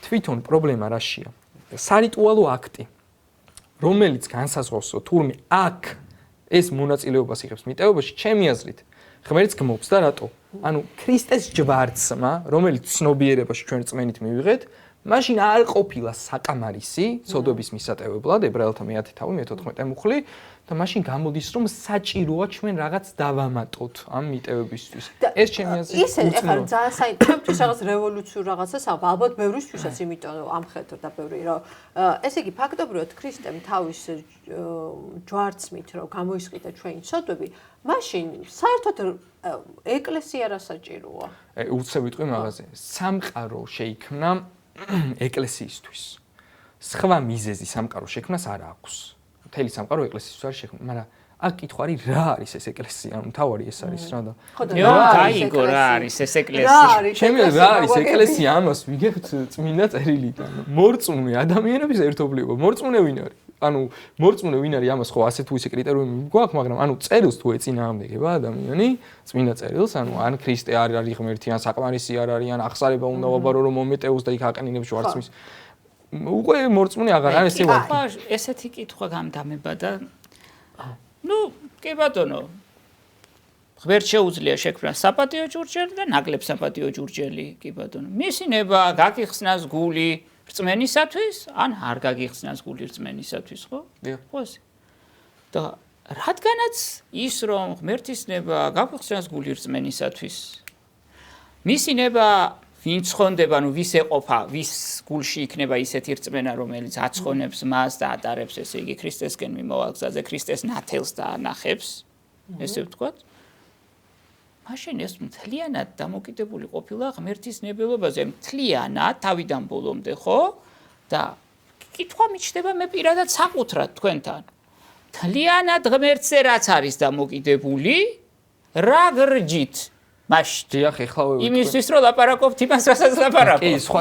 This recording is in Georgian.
თვითონ პრობლემა რაშია? სარიტუალო აქტი, რომელიც განსაზღვრავს, თურმე აქ ეს მონაწილეობას იღებს მიტევებაში, ჩემი აზრით, ღმერთს გმობს და რატო? ანუ ქრისტეს ჯვარცმა, რომელიც ცნობიერებაში ჩვენ რწმენით მივიღეთ, მაშინ არ ყოფილა საკამარისი სოდობის მისატევებლად, ებრაელთა მე-10 თავი, მე-14 მუხლი და მაშინ გამოდის, რომ საჭიროა ჩვენ რაღაც დავამატოთ ამ მიტევებისთვის. ეს ჩემი აზრით ისე ეხლა ძალიან საინტერესო რაღაც რევოლუციურ რაღაცას ალბათ ბევრისთვისაც, იმიტომ რომ ამხედრდა და ბევრი რომ ესე იგი ფაქტობრივად ქრისტემ თავის ჯვარცმით რომ გამოისყიდა ჩვენი სოდები, მაშინ საერთოდ ეკლესია რა საჭიროა? უცებ ვიტყვი მაღაზე. სამყარო შეიქმნა ეკლესიისთვის. სხვა მიზეზი სამყარო შექმნას არ აქვს. მთელი სამყარო ეკლესიისთვის არ შექმნა, მაგრამ აქ კითხვა არის რა არის ეს ეკლესია? ანუ თავარი ეს არის რა და. გაიგო რა არის ეს ეკლესია? ჩემი რა არის ეკლესია? ამას ვიგებთ წმინდა წერილიდან. მორწმუნე ადამიანების ერთობლიობა. მორწმუნე ვინ არის? ანუ მორწმუნე ვინ არის? ამას ხო ასე თუ ისე კრიტერიუმი გვაქვს, მაგრამ ანუ წერილს თუ ეწინააღმდეგება ადამიანი, წმინდა წერილს, ანუ ან ქრისტე არ არის ღმერთი, ან საკმარისი არ არის, ან აღსარება უნდა ვაბარო რომ მომეტეოს და იქ აყენინებს ჯვარცმის. უკვე მორწმუნე აღარ არის ეს ვარ. ახლა ესეთი კითხვა გამდამება და ნუ კი ბატონო ღმერთ შეუძლია შექმნა საპატიო ჯურჯელი და ნაკლებ საპატიო ჯურჯელი კი ბატონო მისინება გაგიხსნას გული რწმენისათვის ან არ გაგიხსნას გული რწმენისათვის ხო? ხო ესე და რადგანაც ის რომ ღმერთისნება გაგიხსნას გული რწმენისათვის მისინება ვინც ხონდება, ნუ ვის ეყოფა, ვის გულში იქნება ისეთი რწმენა, რომელიც აცხონებს მას და ატარებს, ესე იგი, ქრისტესკენ მიმავალ გზაზე, ქრისტეს ნათელს და ანახებს, ესე ვთქვათ. მაშინ ეს მთლიანად დამოკიდებული ყოფილა ღმერთის ნებელობაზე, მთლიანად თავიდან ბოლომდე, ხო? და კითხვა მიჩნდება მე პირადად საკუთრად თქვენთან. მთლიანად ღმერთზე რაც არის დამოკიდებული, რა გრჯით? მაშინ დიახ, ეხლა იმისთვის რომ ლაპარაკობთ იმას, რასაც ლაპარაკობთ. კი, სხვა